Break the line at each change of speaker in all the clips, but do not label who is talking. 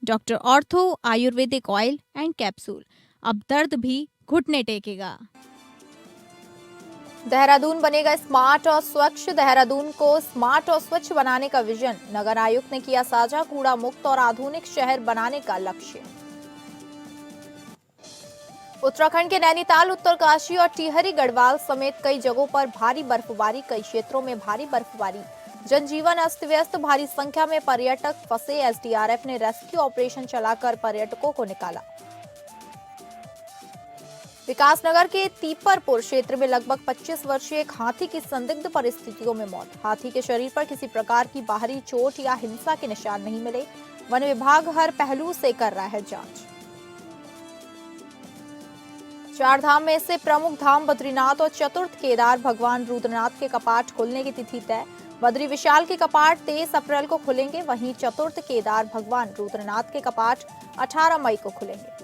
Doctor ortho Ayurvedic oil and capsule. अब दर्द भी घुटने टेकेगा।
देहरादून बनेगा स्मार्ट और स्वच्छ। देहरादून को स्मार्ट और स्वच्छ बनाने का विजन। नगर आयुक्त ने किया साझा। कूड़ा मुक्त और आधुनिक शहर बनाने का लक्ष्य। उत्तराखंड के नैनीताल, उत्तरकाशी और टिहरी गढ़वाल समेत कई जगहों पर भारी बर्फबारी। कई क्षेत्रों में भारी बर्फबारी, जनजीवन अस्त व्यस्त। भारी संख्या में पर्यटक फंसे। एसडीआरएफ ने रेस्क्यू ऑपरेशन चलाकर पर्यटकों को निकाला। विकासनगर के तीपरपुर क्षेत्र में लगभग 25 वर्षीय एक हाथी की संदिग्ध परिस्थितियों में मौत। हाथी के शरीर पर किसी प्रकार की बाहरी चोट या हिंसा के निशान नहीं मिले। वन विभाग हर पहलू से कर रहा है जांच। चार धाम में से प्रमुख धाम बद्रीनाथ और चतुर्थ केदार भगवान रुद्रनाथ के कपाट खुलने की तिथि तय। बद्री विशाल के कपाट 23 अप्रैल को खुलेंगे। वहीं चतुर्थ केदार भगवान रुद्रनाथ के कपाट 18 मई को खुलेंगे।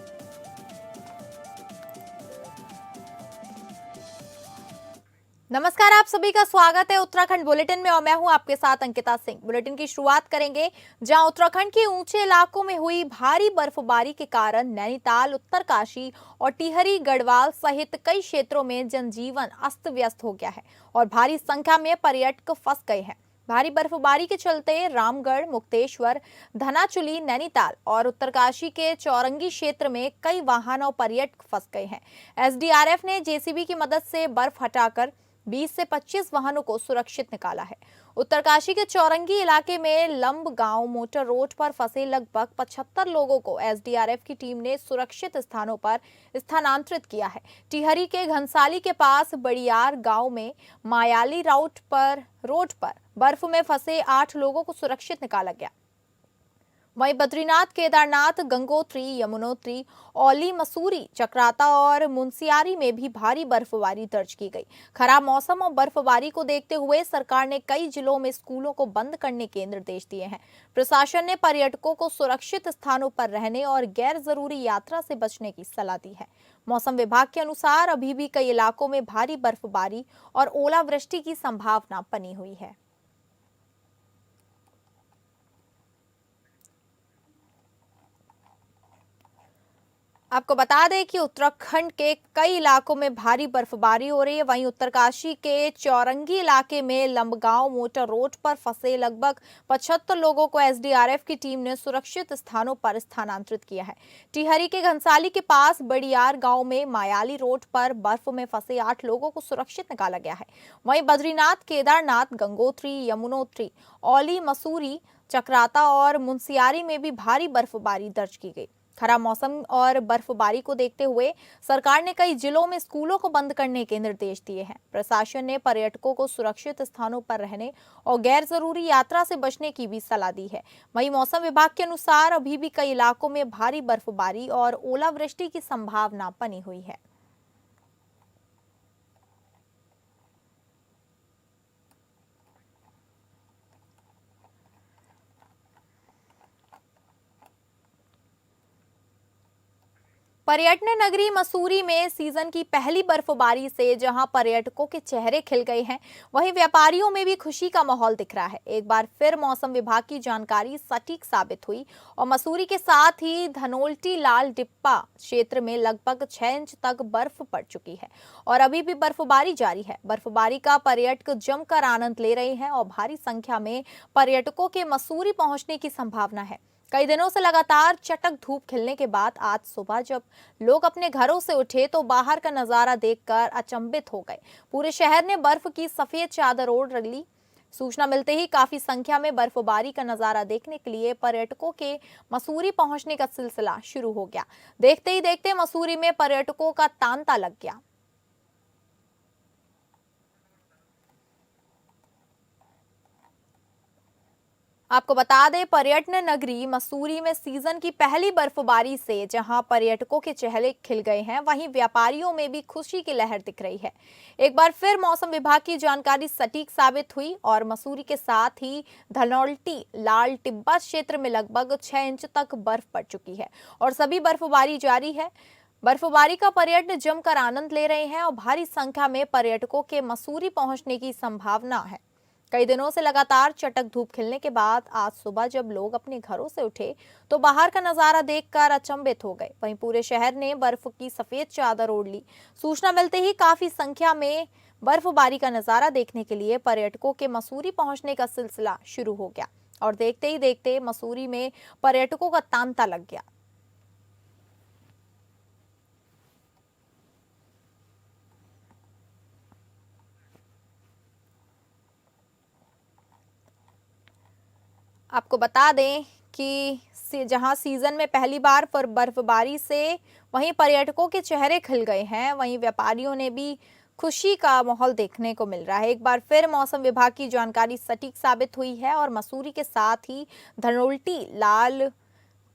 नमस्कार, आप सभी का स्वागत है उत्तराखंड बुलेटिन में और मैं हूं आपके साथ अंकिता सिंह। बुलेटिन की शुरुआत करेंगे जहां उत्तराखंड के ऊंचे इलाकों में हुई भारी बर्फबारी के कारण नैनीताल, उत्तरकाशी और टिहरी गढ़वाल सहित कई क्षेत्रों में जनजीवन अस्त व्यस्त हो गया है और भारी संख्या में पर्यटक फंस गए हैं। भारी बर्फबारी के चलते रामगढ़, मुक्तेश्वर, धनाचुली, नैनीताल और उत्तरकाशी के चौरंगी क्षेत्र में कई वाहन और पर्यटक फंस गए हैं। एसडीआरएफ ने जेसीबी की मदद से बर्फ हटाकर 20 से 25 वाहनों को सुरक्षित निकाला है। उत्तरकाशी के चौरंगी इलाके में लंब गांव मोटर रोड पर फंसे लगभग 75 लोगों को एसडीआरएफ की टीम ने सुरक्षित स्थानों पर स्थानांतरित किया है। टिहरी के घनसाली के पास बड़ियार गांव में मायाली रोड पर बर्फ में फंसे 8 लोगों को सुरक्षित निकाला गया। वहीं बद्रीनाथ, केदारनाथ, गंगोत्री, यमुनोत्री, औली, मसूरी, चक्राता और मुनस्यारी में भी भारी बर्फबारी दर्ज की गई। खराब मौसम और बर्फबारी को देखते हुए सरकार ने कई जिलों में स्कूलों को बंद करने के निर्देश दिए हैं। प्रशासन ने पर्यटकों को सुरक्षित स्थानों पर रहने और गैर जरूरी यात्रा से बचने की सलाह दी है। मौसम विभाग के अनुसार अभी भी कई इलाकों में भारी बर्फबारी और ओलावृष्टि की संभावना बनी हुई है। आपको बता दें कि उत्तराखंड के कई इलाकों में भारी बर्फबारी हो रही है। वहीं उत्तरकाशी के चौरंगी इलाके में लंबगांव मोटर रोड पर फंसे लगभग 75 लोगों को एसडीआरएफ की टीम ने सुरक्षित स्थानों पर स्थानांतरित किया है। टिहरी के घनसाली के पास बड़ियार गांव में मायाली रोड पर बर्फ में फंसे 8 लोगों को सुरक्षित निकाला गया है। वहीं बद्रीनाथ, केदारनाथ, गंगोत्री, यमुनोत्री, औली, मसूरी, चक्राता और मुनस्यारी में भी भारी बर्फबारी दर्ज की गई। खराब मौसम और बर्फबारी को देखते हुए सरकार ने कई जिलों में स्कूलों को बंद करने के निर्देश दिए हैं। प्रशासन ने पर्यटकों को सुरक्षित स्थानों पर रहने और गैर जरूरी यात्रा से बचने की भी सलाह दी है। वहीं मौसम विभाग के अनुसार अभी भी कई इलाकों में भारी बर्फबारी और ओलावृष्टि की संभावना बनी हुई है। पर्यटन नगरी मसूरी में सीजन की पहली बर्फबारी से जहां पर्यटकों के चेहरे खिल गए हैं, वहीं व्यापारियों में भी खुशी का माहौल दिख रहा है। एक बार फिर मौसम विभाग की जानकारी सटीक साबित हुई और मसूरी के साथ ही धनोल्टी, लाल डिब्बा क्षेत्र में लगभग 6 इंच तक बर्फ पड़ चुकी है और अभी भी बर्फबारी जारी है। बर्फबारी का पर्यटक जमकर आनंद ले रहे हैं और भारी संख्या में पर्यटकों के मसूरी पहुंचने की संभावना है। कई दिनों से लगातार चटक धूप खिलने के बाद आज सुबह जब लोग अपने घरों से उठे तो बाहर का नजारा देखकर अचंभित हो गए। पूरे शहर ने बर्फ की सफेद चादर ओढ़ ली। सूचना मिलते ही काफी संख्या में बर्फबारी का नजारा देखने के लिए पर्यटकों के मसूरी पहुंचने का सिलसिला शुरू हो गया। देखते ही देखते मसूरी में पर्यटकों का तांता लग गया। आपको बता दें, पर्यटन नगरी मसूरी में सीजन की पहली बर्फबारी से जहां पर्यटकों के चेहरे खिल गए हैं, वहीं व्यापारियों में भी खुशी की लहर दिख रही है। एक बार फिर मौसम विभाग की जानकारी सटीक साबित हुई और मसूरी के साथ ही धनौल्टी, लाल टिब्बा क्षेत्र में लगभग 6 इंच तक बर्फ पड़ चुकी है और सभी बर्फबारी जारी है। बर्फबारी का पर्यटक जमकर आनंद ले रहे हैं और भारी संख्या में पर्यटकों के मसूरी पहुंचने की संभावना है। कई दिनों से लगातार चटक धूप खिलने के बाद आज सुबह जब लोग अपने घरों से उठे तो बाहर का नजारा देखकर अचंभित हो गए। वहीं पूरे शहर ने बर्फ की सफेद चादर ओढ़ ली। सूचना मिलते ही काफी संख्या में बर्फबारी का नजारा देखने के लिए पर्यटकों के मसूरी पहुंचने का सिलसिला शुरू हो गया और देखते ही देखते मसूरी में पर्यटकों का तांता लग गया। आपको बता दें कि जहां सीजन में पहली बार पर बर्फबारी से वहीं पर्यटकों के चेहरे खिल गए हैं, वहीं व्यापारियों ने भी खुशी का माहौल देखने को मिल रहा है। एक बार फिर मौसम विभाग की जानकारी सटीक साबित हुई है और मसूरी के साथ ही धनोल्टी लाल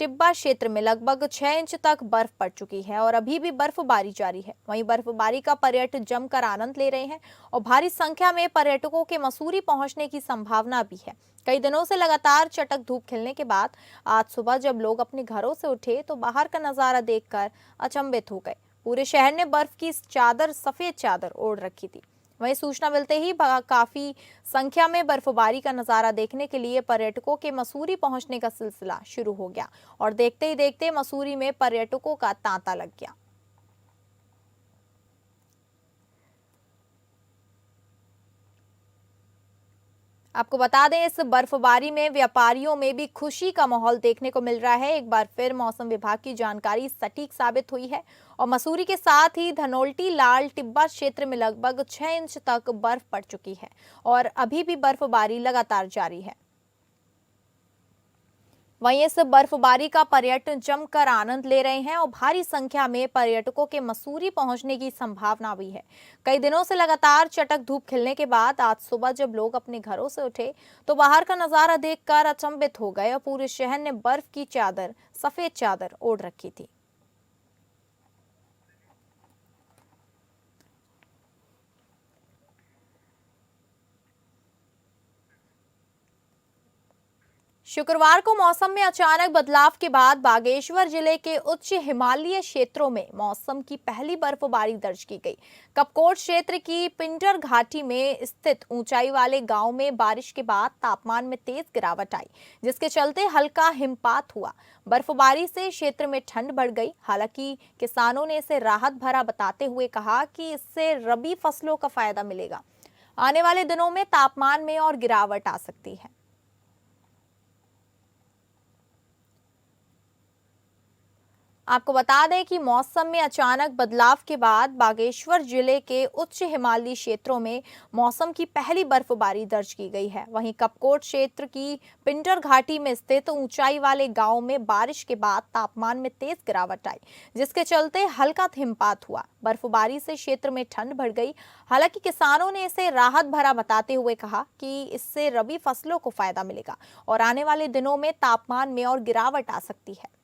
टिब्बा क्षेत्र में लगभग 6 इंच तक बर्फ पड़ चुकी है और अभी भी बर्फबारी जारी है। वहीं बर्फबारी का पर्यटक जमकर आनंद ले रहे हैं और भारी संख्या में पर्यटकों के मसूरी पहुंचने की संभावना भी है। कई दिनों से लगातार चटक धूप खिलने के बाद आज सुबह जब लोग अपने घरों से उठे तो बाहर का नजारा देखकर अचंभित हो गए। पूरे शहर ने बर्फ की सफेद चादर ओढ़ रखी थी। वहीं सूचना मिलते ही काफी संख्या में बर्फबारी का नजारा देखने के लिए पर्यटकों के मसूरी पहुंचने का सिलसिला शुरू हो गया और देखते ही देखते मसूरी में पर्यटकों का तांता लग गया। आपको बता दें इस बर्फबारी में व्यापारियों में भी खुशी का माहौल देखने को मिल रहा है। एक बार फिर मौसम विभाग की जानकारी सटीक साबित हुई है और मसूरी के साथ ही धनोल्टी लाल टिब्बा क्षेत्र में लगभग 6 इंच तक बर्फ पड़ चुकी है और अभी भी बर्फबारी लगातार जारी है। वहीं इस बर्फबारी का पर्यटक जमकर आनंद ले रहे हैं और भारी संख्या में पर्यटकों के मसूरी पहुंचने की संभावना भी है। कई दिनों से लगातार चटक धूप खिलने के बाद आज सुबह जब लोग अपने घरों से उठे तो बाहर का नजारा देखकर अचंभित हो गए और पूरे शहर ने बर्फ की सफेद चादर ओढ़ रखी थी। शुक्रवार को मौसम में अचानक बदलाव के बाद बागेश्वर जिले के उच्च हिमालयी क्षेत्रों में मौसम की पहली बर्फबारी दर्ज की गई। कपकोट क्षेत्र की पिंडर घाटी में स्थित ऊंचाई वाले गांव में बारिश के बाद तापमान में तेज गिरावट आई, जिसके चलते हल्का हिमपात हुआ। बर्फबारी से क्षेत्र में ठंड बढ़ गई। हालांकि किसानों ने इसे राहत भरा बताते हुए कहा कि इससे रबी फसलों का फायदा मिलेगा। आने वाले दिनों में तापमान में और गिरावट आ सकती है। आपको बता दें कि मौसम में अचानक बदलाव के बाद बागेश्वर जिले के उच्च हिमालयी क्षेत्रों में मौसम की पहली बर्फबारी दर्ज की गई है। वहीं कपकोट क्षेत्र की पिंडर घाटी में स्थित ऊंचाई वाले गांव में बारिश के बाद तापमान में तेज गिरावट आई, जिसके चलते हल्का हिमपात हुआ। बर्फबारी से क्षेत्र में ठंड बढ़ गई। हालांकि किसानों ने इसे राहत भरा बताते हुए कहा कि इससे रबी फसलों को फायदा मिलेगा और आने वाले दिनों में तापमान में और गिरावट आ सकती है।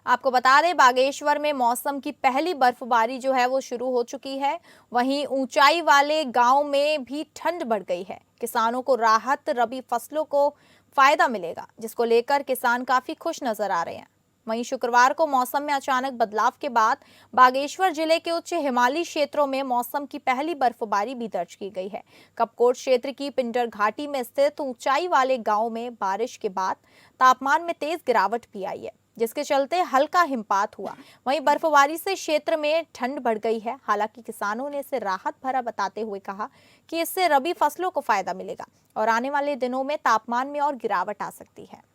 आपको बता दें बागेश्वर में मौसम की पहली बर्फबारी जो है वो शुरू हो चुकी है। वहीं ऊंचाई वाले गांव में भी ठंड बढ़ गई है। किसानों को राहत, रबी फसलों को फायदा मिलेगा, जिसको लेकर किसान काफी खुश नजर आ रहे हैं। वहीं शुक्रवार को मौसम में अचानक बदलाव के बाद बागेश्वर जिले के उच्च हिमालयी क्षेत्रों में मौसम की पहली बर्फबारी भी दर्ज की गई है। कपकोट क्षेत्र की पिंडर घाटी में स्थित ऊंचाई वाले गांव में बारिश के बाद तापमान में तेज गिरावट भी आई है, जिसके चलते हल्का हिमपात हुआ। वहीं बर्फबारी से क्षेत्र में ठंड बढ़ गई है। हालांकि किसानों ने इसे राहत भरा बताते हुए कहा कि इससे रबी फसलों को फायदा मिलेगा और आने वाले दिनों में तापमान में और गिरावट आ सकती है।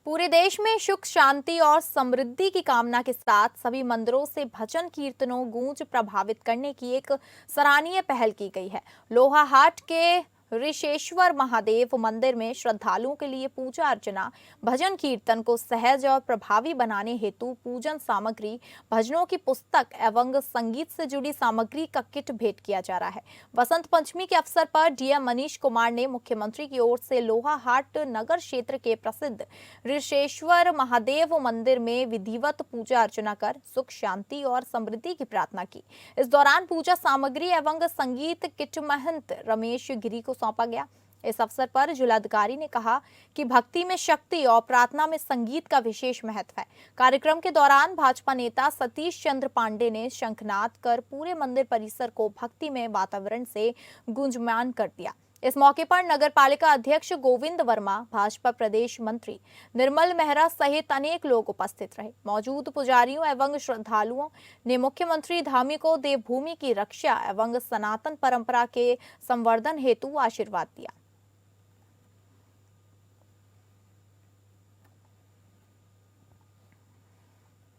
पूरे देश में सुख, शांति और समृद्धि की कामना के साथ सभी मंदिरों से भजन कीर्तनों गूंज प्रभावित करने की एक सराहनीय पहल की गई है। लोहाहाट के ऋषेश्वर महादेव मंदिर में श्रद्धालुओं के लिए पूजा अर्चना, भजन कीर्तन को सहज और प्रभावी बनाने हेतु पूजन सामग्री, भजनों की पुस्तक एवं संगीत से जुड़ी सामग्री का किट भेंट किया जा रहा है। वसंत पंचमी के अवसर पर डीएम मनीष कुमार ने मुख्यमंत्री की ओर से लोहाहाट नगर क्षेत्र के प्रसिद्ध ऋषेश्वर महादेव मंदिर में विधिवत पूजा अर्चना कर सुख शांति और समृद्धि की प्रार्थना की। इस दौरान पूजा सामग्री एवं संगीत किट महंत रमेश गिरी को सौंपा गया। इस अवसर पर जिलाधिकारी ने कहा कि भक्ति में शक्ति और प्रार्थना में संगीत का विशेष महत्व है। कार्यक्रम के दौरान भाजपा नेता सतीश चंद्र पांडे ने शंखनाद कर पूरे मंदिर परिसर को भक्तिमय वातावरण से गुंजयमान कर दिया। इस मौके पर नगर पालिका अध्यक्ष गोविंद वर्मा, भाजपा प्रदेश मंत्री निर्मल मेहरा सहित अनेक लोग उपस्थित रहे। मौजूद पुजारियों एवं श्रद्धालुओं ने मुख्यमंत्री धार्मिकों देवभूमि की रक्षा एवं सनातन परंपरा के संवर्धन हेतु आशीर्वाद दिया।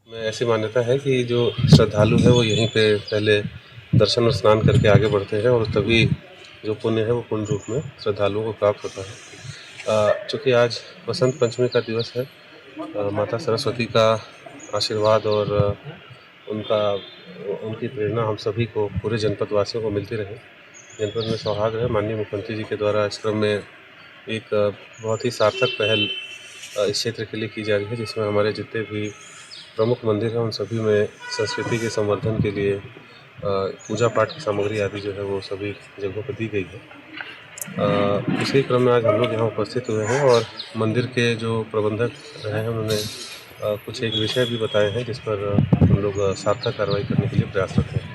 में ऐसी मान्यता है कि जो श्रद्धालु है वो यहीं पे पहले दर्शन और स्नान करके आगे बढ़ते हैं और तभी जो पुण्य है वो पूर्ण रूप में श्रद्धालुओं को प्राप्त होता है। चूँकि आज वसंत पंचमी का दिवस है, माता सरस्वती का आशीर्वाद और उनकी प्रेरणा हम सभी को, पूरे जनपद वासियों को मिलती रहे। जनपद में सौहार्द है। माननीय मुख्यमंत्री जी के द्वारा इस क्रम में एक बहुत ही सार्थक पहल इस क्षेत्र के लिए की जा रही है, जिसमें हमारे जितने भी प्रमुख मंदिर हैं उन सभी में संस्कृति के संवर्धन के लिए पूजा पाठ की सामग्री आदि जो है वो सभी जगहों पर दी गई है। इसी क्रम में आज हम लोग यहाँ उपस्थित हुए हैं और मंदिर के जो प्रबंधक रहे हैं उन्होंने कुछ एक विषय भी बताए हैं जिस पर हम लोग सार्थक कार्रवाई करने के लिए प्रयासरत हैं।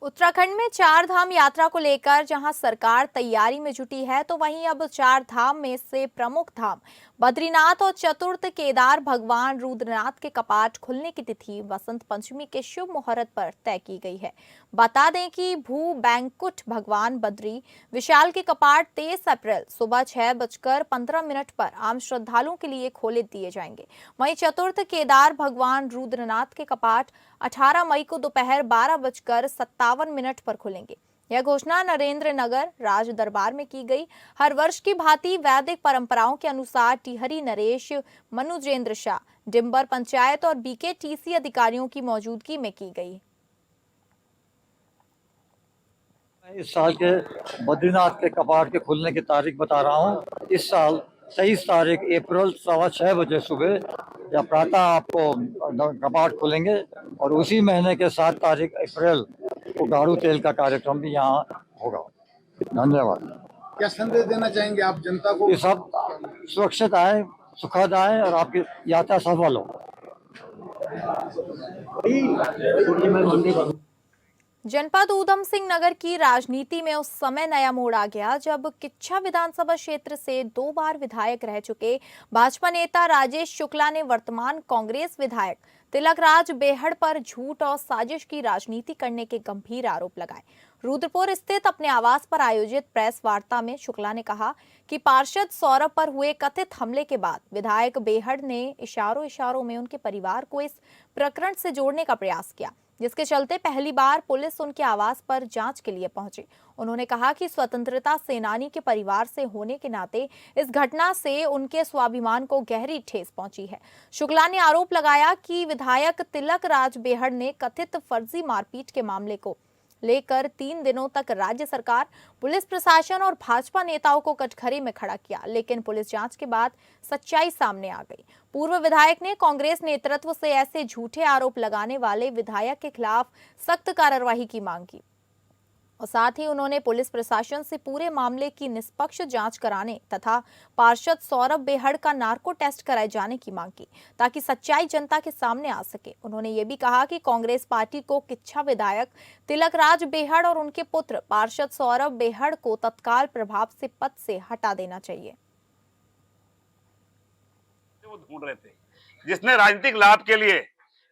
उत्तराखंड में चार धाम यात्रा को लेकर जहां सरकार तैयारी में जुटी है, तो वहीं अब चार धाम में से प्रमुख धाम बद्रीनाथ और चतुर्थ केदार भगवान रुद्रनाथ के कपाट खुलने की तिथि वसंत पंचमी के शुभ मुहूर्त पर तय की गई है। बता दें कि भू बैंकुट भगवान बद्री विशाल के कपाट 23 अप्रैल सुबह 6:15 पर आम श्रद्धालुओं के लिए खोले दिए जाएंगे। वहीं चतुर्थ केदार भगवान रुद्रनाथ के कपाट 18 मई को दोपहर 12:57 पर खुलेंगे। यह घोषणा नरेंद्र नगर राज दरबार में की गई। हर वर्ष की भांति वैदिक परंपराओं के अनुसार टिहरी नरेश, मनुजेंद्र शाह, डिम्बर पंचायत और बीकेटीसी अधिकारियों की मौजूदगी में की गई।
इस साल के बद्रीनाथ के कपाट के खुलने की तारीख बता रहा हूँ। इस साल 23 तारीख अप्रैल 6:15 बजे सुबह या प्रातः आपको कपाट खुलेंगे और उसी महीने के 7 तारीख अप्रैल को गाड़ू तेल का कार्यक्रम भी यहाँ होगा। धन्यवाद।
क्या संदेश देना चाहेंगे आप जनता को?
ये सब सुरक्षित आए, सुखद आए और आपकी यात्रा सफल हो।
जनपद ऊधम सिंह नगर की राजनीति में उस समय नया मोड़ आ गया जब किच्छा विधानसभा क्षेत्र से 2 बार विधायक रह चुके भाजपा नेता राजेश शुक्ला ने वर्तमान कांग्रेस विधायक तिलकराज बेहड़ पर झूठ और साजिश की राजनीति करने के गंभीर आरोप लगाए। रुद्रपुर स्थित अपने आवास पर आयोजित प्रेस वार्ता में शुक्ला ने कहा कि पार्षद सौरभ पर हुए कथित हमले के बाद विधायक बेहड़ ने इशारों में उनके परिवार को इस प्रकरण से जोड़ने का प्रयास किया, जिसके चलते पहली बार पुलिस उनके आवास पर जांच के लिए पहुंची। उन्होंने कहा कि स्वतंत्रता सेनानी के परिवार से होने के नाते इस घटना से उनके स्वाभिमान को गहरी ठेस पहुंची है। शुक्ला ने आरोप लगाया कि विधायक तिलकराज बेहड़ ने कथित फर्जी मारपीट के मामले को लेकर 3 दिनों तक राज्य सरकार, पुलिस प्रशासन और भाजपा नेताओं को कटघरे में खड़ा किया, लेकिन पुलिस जांच के बाद सच्चाई सामने आ गई। पूर्व विधायक ने कांग्रेस नेतृत्व से ऐसे झूठे आरोप लगाने वाले विधायक के खिलाफ सख्त कार्रवाई की मांग की और साथ ही उन्होंने पुलिस प्रशासन से पूरे मामले की निष्पक्ष जांच कराने तथा पार्षद सौरभ बेहड़ का नार्को टेस्ट कराए जाने की मांग की ताकि सच्चाई जनता के सामने आ सके। उन्होंने ये भी कहा कि कांग्रेस पार्टी को किच्छा विधायक तिलकराज बेहड़ और उनके पुत्र पार्षद सौरभ बेहड़ को तत्काल प्रभाव से पद से हटा देना चाहिए।
वो ढूंढ रहे थे, जिसने राजनीतिक लाभ के लिए,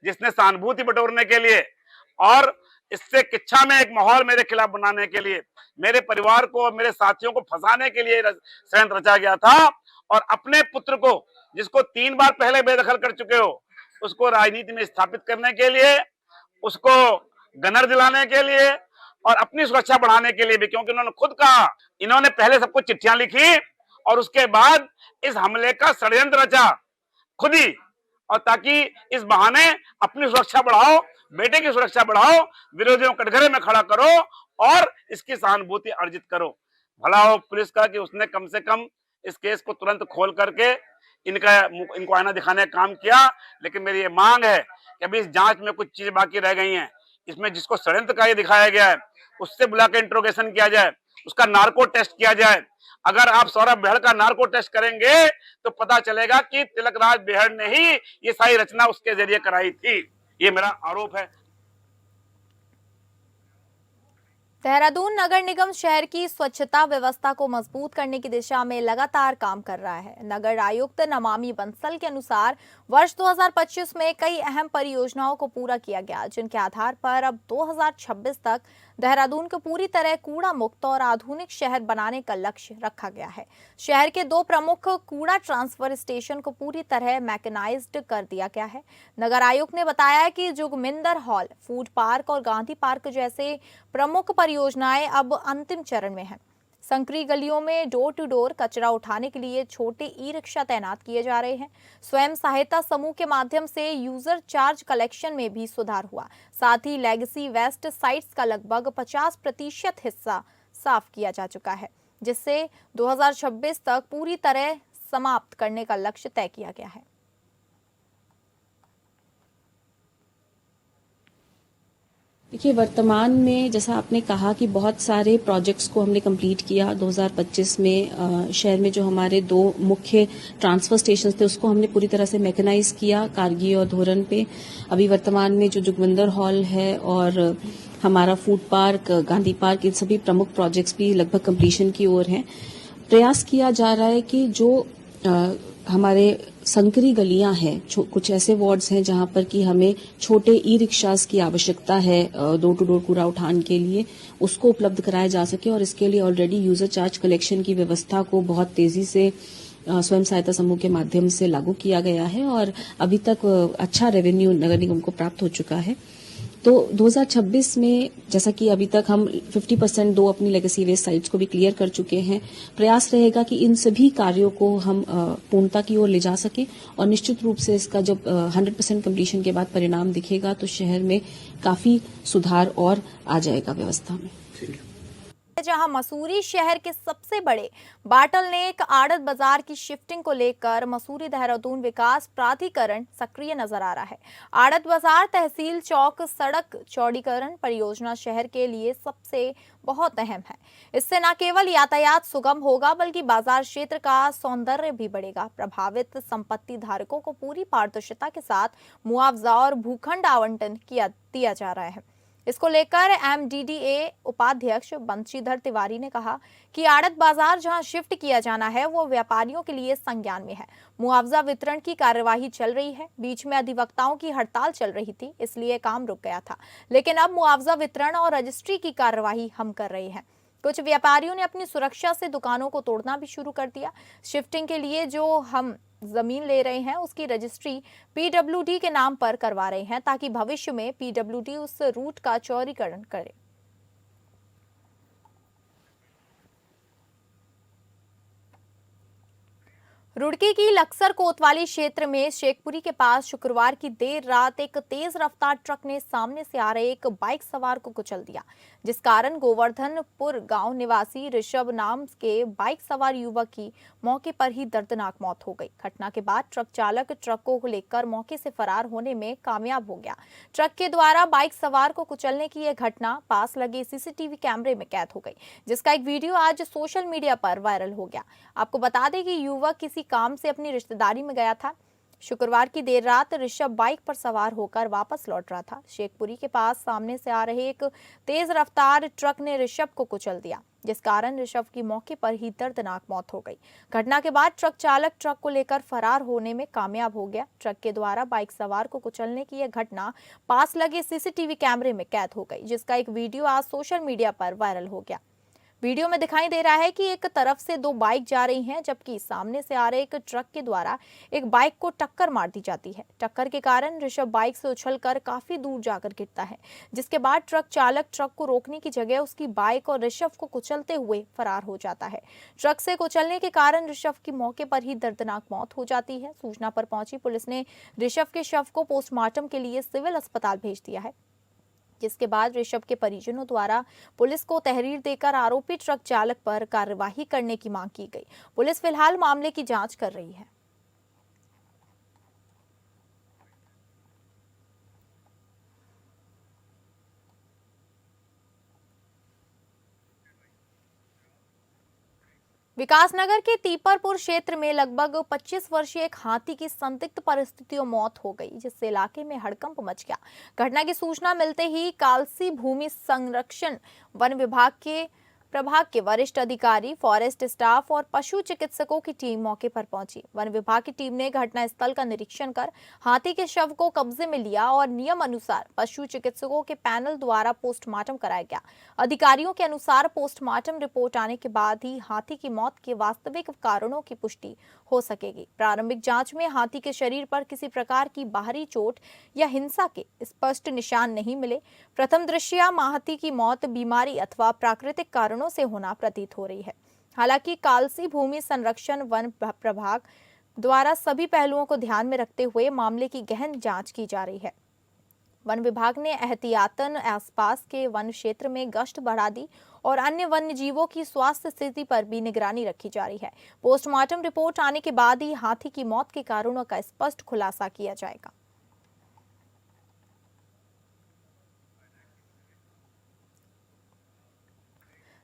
जिसने सहानुभूति बटोरने के लिए और इससे किच्छा में एक माहौल मेरे खिलाफ बनाने के लिए, मेरे परिवार को और मेरे साथियों को फंसाने के लिए षड्यंत्र रचा गया था और अपने पुत्र को, जिसको 3 बार पहले बेदखल कर चुके हो, उसको राजनीति में स्थापित करने के लिए, उसको गनर दिलाने के लिए और अपनी सुरक्षा बढ़ाने के लिए भी, क्योंकि उन्होंने खुद कहा, इन्होंने पहले सबको चिट्ठियां लिखी और उसके बाद इस हमले का षड्यंत्र रचा खुद ही, और ताकि इस बहाने अपनी सुरक्षा बढ़ाओ, बेटे की सुरक्षा बढ़ाओ, विरोधियों को कटघरे में खड़ा करो और इसकी सहानुभूति अर्जित करो। भला हो पुलिस का कि उसने कम से कम इस केस को तुरंत खोल करके इनको आईना दिखाने का काम किया। लेकिन मेरी ये मांग है कि अभी इस जांच में कुछ चीजें बाकी रह गई हैं, इसमें जिसको षड्यंत्र का ये दिखाया गया है उससे बुला के इंट्रोगेशन किया जाए, उसका नार्को टेस्ट किया जाए। अगर आप सौरभ बेहड़ का नार्को टेस्ट करेंगे तो पता चलेगा कि तिलकराज बेहड़ ने ही ये सारी रचना उसके जरिए कराई थी। ये मेरा आरोप है।
देहरादून नगर निगम शहर की स्वच्छता व्यवस्था को मजबूत करने की दिशा में लगातार काम कर रहा है। नगर आयुक्त नमामि बंसल के अनुसार वर्ष 2025 में कई अहम परियोजनाओं को पूरा किया गया, जिनके आधार पर अब 2026 तक देहरादून को पूरी तरह कूड़ा मुक्त और आधुनिक शहर बनाने का लक्ष्य रखा गया है। शहर के 2 प्रमुख कूड़ा ट्रांसफर स्टेशन को पूरी तरह मैकेनाइज्ड कर दिया गया है। नगर आयुक्त ने बताया कि जोगमिंदर हॉल, फूड पार्क और गांधी पार्क जैसे प्रमुख परियोजनाएं अब अंतिम चरण में हैं। संकरी गलियों में डोर टू डोर कचरा उठाने के लिए छोटे ई रिक्शा तैनात किए जा रहे हैं। स्वयं सहायता समूह के माध्यम से यूजर चार्ज कलेक्शन में भी सुधार हुआ। साथ ही लेगेसी वेस्ट साइट्स का लगभग 50% हिस्सा साफ किया जा चुका है, जिससे 2026 तक पूरी तरह समाप्त करने का लक्ष्य तय किया गया है।
देखिए, वर्तमान में जैसा आपने कहा कि बहुत सारे प्रोजेक्ट्स को हमने कंप्लीट किया 2025 में। शहर में जो हमारे 2 मुख्य ट्रांसफर स्टेशन थे उसको हमने पूरी तरह से मैकेनाइज किया कारगी और धोरन पे। अभी वर्तमान में जो जोगमिंदर हॉल है और हमारा फूड पार्क, गांधी पार्क, इन सभी प्रमुख प्रोजेक्ट्स भी लगभग कंप्लीशन की ओर हैं। प्रयास किया जा रहा है कि जो हमारे संकरी गलियां हैं, कुछ ऐसे वार्ड्स हैं जहां पर कि हमें छोटे ई रिक्शास की आवश्यकता है डोर टू डोर कूड़ा उठान के लिए, उसको उपलब्ध कराया जा सके। और इसके लिए ऑलरेडी यूजर चार्ज कलेक्शन की व्यवस्था को बहुत तेजी से स्वयं सहायता समूह के माध्यम से लागू किया गया है और अभी तक अच्छा रेवेन्यू नगर निगम को प्राप्त हो चुका है। तो 2026 में जैसा कि अभी तक हम 50% 2 अपनी लेगेसी वेस्ट साइट्स को भी क्लियर कर चुके हैं, प्रयास रहेगा कि इन सभी कार्यों को हम पूर्णता की ओर ले जा सकें और निश्चित रूप से इसका जब 100% कंप्लीशन के बाद परिणाम दिखेगा तो शहर में काफी सुधार और आ जाएगा व्यवस्था में।
जहां मसूरी शहर के सबसे बड़े बाटलनेक आड़त बाजार की शिफ्टिंग को लेकर मसूरी देहरादून विकास प्राधिकरण सक्रिय नजर आ रहा है। आड़त बाजार तहसील चौक सड़क चौड़ीकरण परियोजना शहर के लिए सबसे बहुत अहम है। इससे न केवल यातायात सुगम होगा बल्कि बाजार क्षेत्र का सौंदर्य भी बढ़ेगा। प्रभावित संपत्ति धारकों को पूरी पारदर्शिता के साथ मुआवजा और भूखंड आवंटन दिया जा रहा है। इसको लेकर MDDA उपाध्यक्ष बंशीधर तिवारी ने कहा कि आड़त बाजार जहां शिफ्ट किया जाना है वो व्यापारियों के लिए संज्ञान में है। मुआवजा वितरण की कार्यवाही चल रही है। बीच में अधिवक्ताओं की हड़ताल चल रही थी, इसलिए काम रुक गया था, लेकिन अब मुआवजा वितरण और रजिस्ट्री की कार्यवाही हम कर रहे हैं। कुछ व्यापारियों ने अपनी सुरक्षा से दुकानों को तोड़ना भी शुरू कर दिया। शिफ्टिंग के लिए जो हम जमीन ले रहे हैं उसकी रजिस्ट्री PWD के नाम पर करवा रहे हैं ताकि भविष्य में PWD उस रूट का चौड़ीकरण करे। रुड़की की लक्सर कोतवाली क्षेत्र में शेखपुरी के पास शुक्रवार की देर रात एक तेज रफ्तार ट्रक ने सामने से आ रहे एक बाइक सवार को कुचल दिया, जिस कारण गोवर्धनपुर गांव निवासी ऋषभ नाम के बाइक सवार युवक की मौके पर ही दर्दनाक मौत हो गई। घटना के बाद ट्रक चालक ट्रक को लेकर मौके से फरार होने में कामयाब हो गया। ट्रक के द्वारा बाइक सवार को कुचलने की यह घटना पास लगे CCTV कैमरे में कैद हो गई, जिसका एक वीडियो आज सोशल मीडिया पर वायरल हो गया। आपको बता दें कि युवक किसी काम से अपनी रिश्तेदारी में गया था। शुक्रवार की देर रात ऋषभ बाइक पर सवार होकर वापस लौट रहा था। शेखपुरी के पास सामने से आ रहे एक तेज रफ्तार ट्रक ने ऋषभ को कुचल दिया, जिस कारण ऋषभ की मौके पर ही दर्दनाक मौत हो गई। घटना के बाद ट्रक चालक ट्रक को लेकर फरार होने में कामयाब हो गया। ट्रक के द्वारा बाइक सवार को कुचलने की यह घटना पास लगे CCTV कैमरे में कैद हो गई, जिसका एक वीडियो आज सोशल मीडिया पर वायरल हो गया। वीडियो में दिखाई दे रहा है कि एक तरफ से दो बाइक जा रही हैं, जबकि सामने से आ रहे एक ट्रक के द्वारा एक बाइक को टक्कर मार दी जाती है। टक्कर के कारण ऋषभ बाइक से उछलकर काफी दूर जाकर गिरता है, जिसके बाद ट्रक चालक ट्रक को रोकने की जगह उसकी बाइक और ऋषभ को कुचलते हुए फरार हो जाता है। ट्रक से कुचलने के कारण ऋषभ की मौके पर ही दर्दनाक मौत हो जाती है। सूचना पर पहुंची पुलिस ने ऋषभ के शव को पोस्टमार्टम के लिए सिविल अस्पताल भेज दिया है, जिसके बाद ऋषभ के परिजनों द्वारा पुलिस को तहरीर देकर आरोपी ट्रक चालक पर कार्यवाही करने की मांग की गई। पुलिस फिलहाल मामले की जांच कर रही है। विकासनगर के तीपरपुर क्षेत्र में लगभग 25 वर्षीय एक हाथी की संदिग्ध परिस्थितियों मौत हो गई, जिससे इलाके में हड़कंप मच गया। घटना की सूचना मिलते ही कालसी भूमि संरक्षण वन विभाग के प्रभाग के वरिष्ठ अधिकारी, फॉरेस्ट स्टाफ और पशु चिकित्सकों की टीम मौके पर पहुंची। वन विभाग की टीम ने घटनास्थल का निरीक्षण कर हाथी के शव को कब्जे में लिया और नियम अनुसार पशु चिकित्सकों के पैनल द्वारा पोस्टमार्टम कराया गया। अधिकारियों के अनुसार पोस्टमार्टम रिपोर्ट आने के बाद ही हाथी की मौत के वास्तविक कारणों की पुष्टि हो सकेगी। प्रारंभिक जांच में हाथी के शरीर पर किसी प्रकार की बाहरी चोट या हिंसा के स्पष्ट निशान नहीं मिले। प्रथम दृष्टया हाथी की मौत बीमारी अथवा प्राकृतिक कारणों से होना प्रतीत हो रही है। हालांकि कालसी भूमि संरक्षण वन प्रभाग द्वारा सभी पहलुओं को ध्यान में रखते हुए मामले की गहन जांच की जा रही है। वन विभाग ने एहतियातन आसपास के वन क्षेत्र में गश्त बढ़ा दी और अन्य वन्य जीवों की स्वास्थ्य स्थिति पर भी निगरानी रखी जा रही है। पोस्टमार्टम रिपोर्ट आने के बाद ही हाथी की मौत के कारणों का स्पष्ट खुलासा किया जाएगा।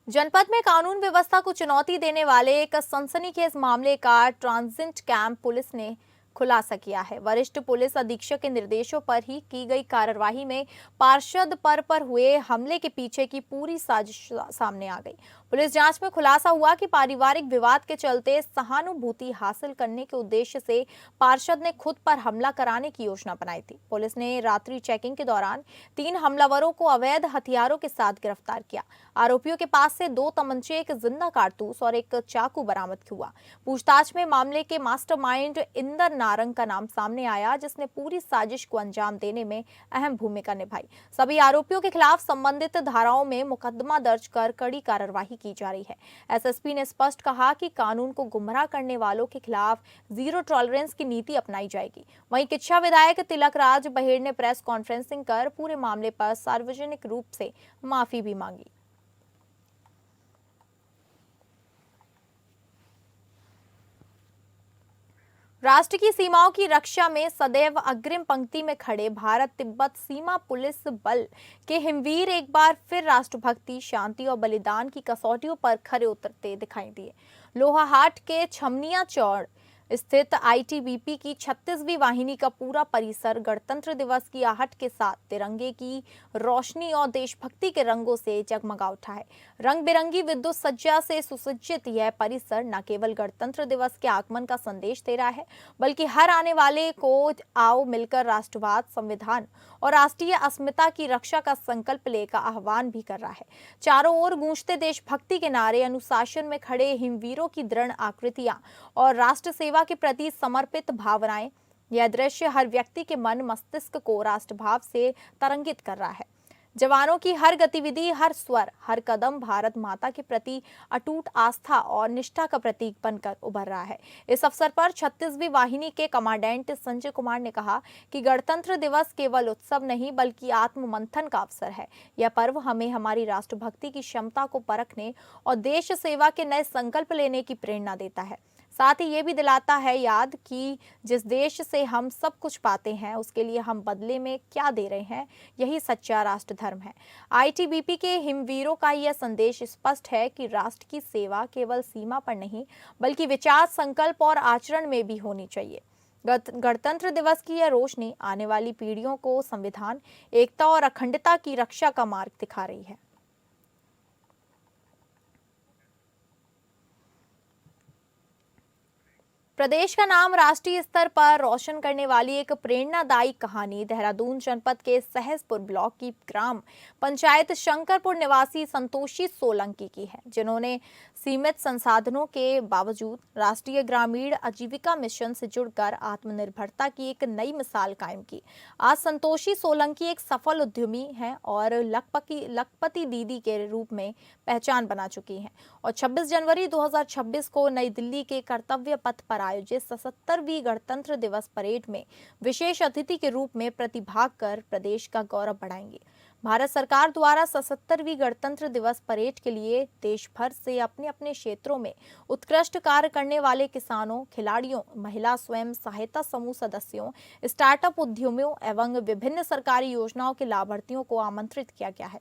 जनपद में कानून व्यवस्था को चुनौती देने वाले एक सनसनीखेज मामले का ट्रांजिट कैंप पुलिस ने खुलासा किया है। वरिष्ठ पुलिस अधीक्षक के निर्देशों पर ही की गई कार्यवाही में पार्षद पर हुए हमले के पीछे की पूरी साजिश सामने आ गई। पुलिस जांच में खुलासा हुआ कि पारिवारिक विवाद के चलते सहानुभूति हासिल करने के उद्देश्य से पार्षद ने खुद पर हमला कराने की योजना बनाई थी। पुलिस ने रात्रि चेकिंग के दौरान 3 हमलावरों को अवैध हथियारों के साथ गिरफ्तार किया। आरोपियों के पास से 2 तमंचे, एक जिंदा कारतूस और एक चाकू बरामद हुआ। पूछताछ में मामले के मास्टरमाइंड इंदर नारंग का नाम सामने आया, जिसने पूरी साजिश को अंजाम देने में अहम भूमिका निभाई। सभी आरोपियों के खिलाफ संबंधित धाराओं में मुकदमा दर्ज कर कड़ी कार्रवाई की जा रही है। एसएसपी ने स्पष्ट कहा कि कानून को गुमराह करने वालों के खिलाफ जीरो टॉलरेंस की नीति अपनाई जाएगी। वहीं किच्छा विधायक तिलक राज बहेड़ ने प्रेस कॉन्फ्रेंसिंग कर पूरे मामले पर सार्वजनिक रूप से माफी भी मांगी। राष्ट्र की सीमाओं की रक्षा में सदैव अग्रिम पंक्ति में खड़े भारत तिब्बत सीमा पुलिस बल के हिमवीर एक बार फिर राष्ट्रभक्ति, शांति और बलिदान की कसौटियों पर खरे उतरते दिखाई दिए। लोहाहाट के छमनिया चौड़ स्थित आईटीबीपी की 36वीं वाहिनी का पूरा परिसर गणतंत्र दिवस की आहट के साथ तिरंगे की रोशनी और देशभक्ति के रंगों से जगमगा उठा है। रंग बिरंगी विद्युत सज्जा से सुसज्जित यह परिसर न केवल गणतंत्र दिवस के आगमन का संदेश दे रहा है, बल्कि हर आने वाले को आओ मिलकर राष्ट्रवाद, संविधान और राष्ट्रीय अस्मिता की रक्षा का संकल्प लेकर का आह्वान भी कर रहा है। चारों ओर गूंजते देशभक्ति के नारे, अनुशासन में खड़े हिमवीरों की दृढ़ आकृतियां और राष्ट्र सेवा के प्रति समर्पित भावनाएं, यह दृश्य हर व्यक्ति के मन मस्तिष्क को राष्ट्रभाव से तरंगित कर रहा है। जवानों की हर गतिविधि, हर स्वर, हर कदम भारत माता के प्रति अटूट आस्था और निष्ठा का प्रतीक बनकर उभर रहा है। इस अवसर पर 36वीं वाहिनी के कमांडेंट संजय कुमार ने कहा कि गणतंत्र दिवस केवल उत्सव नहीं बल्कि आत्म मंथन का अवसर है। यह पर्व हमें हमारी राष्ट्रभक्ति की क्षमता को परखने और देश सेवा के नए संकल्प लेने की प्रेरणा देता है। साथ ही ये भी दिलाता है याद कि जिस देश से हम सब कुछ पाते हैं उसके लिए हम बदले में क्या दे रहे हैं, यही सच्चा राष्ट्र धर्म है। आईटीबीपी के हिमवीरों का यह संदेश स्पष्ट है कि राष्ट्र की सेवा केवल सीमा पर नहीं बल्कि विचार, संकल्प और आचरण में भी होनी चाहिए। गणतंत्र दिवस की यह रोशनी आने वाली पीढ़ियों को संविधान, एकता और अखंडता की रक्षा का मार्ग दिखा रही है। प्रदेश का नाम राष्ट्रीय स्तर पर रोशन करने वाली एक प्रेरणादायी कहानी देहरादून जनपद के सहसपुर ब्लॉक की ग्राम पंचायत शंकरपुर निवासी संतोषी सोलंकी की है, जिन्होंने सीमित संसाधनों के बावजूद राष्ट्रीय ग्रामीण आजीविका मिशन से जुड़कर आत्मनिर्भरता की एक नई मिसाल कायम की। आज संतोषी सोलंकी एक सफल उद्यमी हैं और लखपति दीदी के रूप में पहचान बना चुकी हैं और 26 जनवरी 2026 को नई दिल्ली के कर्तव्य पथ पर आयोजित 77वीं गणतंत्र दिवस परेड में विशेष अतिथि के रूप में प्रतिभाग कर प्रदेश का गौरव बढ़ाएंगे। भारत सरकार द्वारा 77वीं गणतंत्र दिवस परेड के लिए देश भर से अपने अपने क्षेत्रों में उत्कृष्ट कार्य करने वाले किसानों, खिलाड़ियों, महिला स्वयं सहायता समूह सदस्यों, स्टार्टअप उद्यमियों एवं विभिन्न सरकारी योजनाओं के लाभार्थियों को आमंत्रित किया गया है।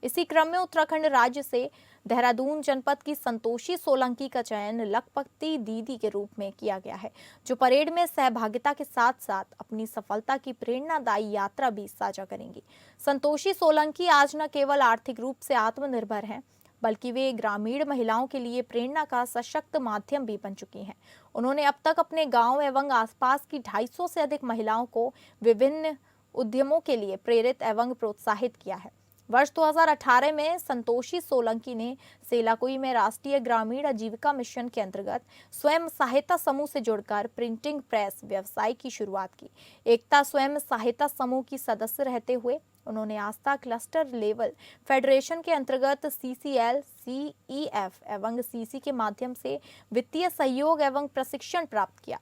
इसी क्रम में उत्तराखंड राज्य से देहरादून जनपद की संतोषी सोलंकी का चयन लखपति दीदी के रूप में किया गया है, जो परेड में सहभागिता के साथ साथ अपनी सफलता की प्रेरणादायी यात्रा भी साझा करेंगी। संतोषी सोलंकी आज न केवल आर्थिक रूप से आत्मनिर्भर हैं, बल्कि वे ग्रामीण महिलाओं के लिए प्रेरणा का सशक्त माध्यम भी बन चुकी हैं। उन्होंने अब तक अपने गाँव एवं आसपास की 250 से अधिक महिलाओं को विभिन्न उद्यमों के लिए प्रेरित एवं प्रोत्साहित किया है। वर्ष 2018 में संतोषी सोलंकी ने सेलाकुई में राष्ट्रीय ग्रामीण आजीविका मिशन के अंतर्गत स्वयं सहायता समूह से जुड़कर प्रिंटिंग प्रेस व्यवसाय की शुरुआत की। एकता स्वयं सहायता समूह की सदस्य रहते हुए उन्होंने आस्था क्लस्टर लेवल फेडरेशन के अंतर्गत CCL, CEF एवं CC के माध्यम से वित्तीय सहयोग एवं प्रशिक्षण प्राप्त किया।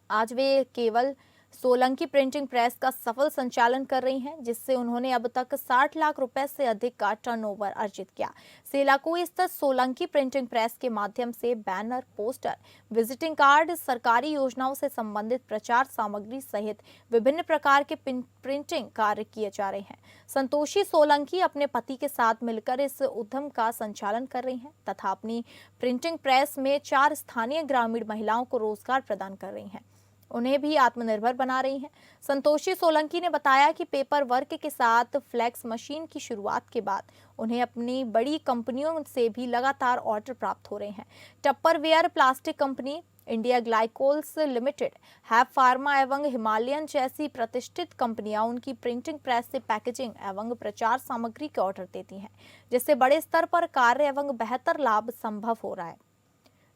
आज वे केवल सोलंकी प्रिंटिंग प्रेस का सफल संचालन कर रही हैं, जिससे उन्होंने अब तक 60 लाख रुपए से अधिक का टर्नओवर अर्जित किया। सेलाकुई स्थित सोलंकी प्रिंटिंग प्रेस के माध्यम से बैनर, पोस्टर, विजिटिंग कार्ड, सरकारी योजनाओं से संबंधित प्रचार सामग्री सहित विभिन्न प्रकार के प्रिंटिंग कार्य किए जा रहे हैं। संतोषी सोलंकी अपने पति के साथ मिलकर इस उद्यम का संचालन कर रही हैं तथा अपनी प्रिंटिंग प्रेस में 4 स्थानीय ग्रामीण महिलाओं को रोजगार प्रदान कर रही हैं, उन्हें भी आत्मनिर्भर बना रही हैं। संतोषी सोलंकी ने बताया कि पेपर वर्क के साथ फ्लैक्स मशीन की शुरुआत के बाद उन्हें अपनी बड़ी कंपनियों से भी लगातार ऑर्डर प्राप्त हो रहे हैं। Tupperware plastic company, India Glycols Limited, have pharma एवं हिमालयन जैसी प्रतिष्ठित कंपनियां उनकी प्रिंटिंग प्रेस से पैकेजिंग एवं प्रचार सामग्री के ऑर्डर देती हैं, जिससे बड़े स्तर पर कार्य एवं बेहतर लाभ संभव हो रहा है।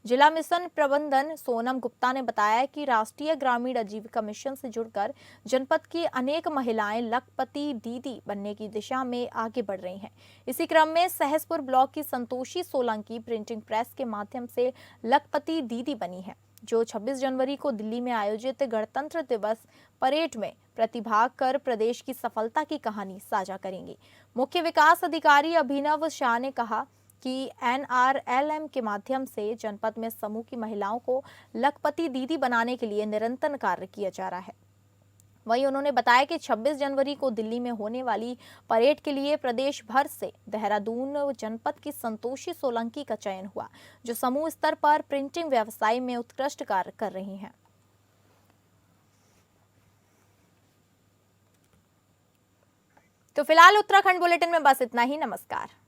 जिला मिशन प्रबंधन सोनम गुप्ता ने बताया कि राष्ट्रीय ग्रामीण आजीविका मिशन से जुड़कर जनपद की अनेक महिलाएं लखपति दीदी बनने की दिशा में आगे बढ़ रही हैं। इसी क्रम में सहसपुर ब्लॉक की संतोषी सोलंकी प्रिंटिंग प्रेस के माध्यम से लखपति दीदी बनी है, जो 26 जनवरी को दिल्ली में आयोजित गणतंत्र दिवस परेड में प्रतिभाग कर प्रदेश की सफलता की कहानी साझा करेंगी। मुख्य विकास अधिकारी अभिनव शाह ने कहा कि NRLM के माध्यम से जनपद में समूह की महिलाओं को लखपति दीदी बनाने के लिए निरंतर कार्य किया जा रहा है। वहीं उन्होंने बताया कि 26 जनवरी को दिल्ली में होने वाली परेड के लिए प्रदेश भर से देहरादून जनपद की संतोषी सोलंकी का चयन हुआ, जो समूह स्तर पर प्रिंटिंग व्यवसाय में उत्कृष्ट कार्य कर रही हैं। तो फिलहाल उत्तराखंड बुलेटिन में बस इतना ही। नमस्कार।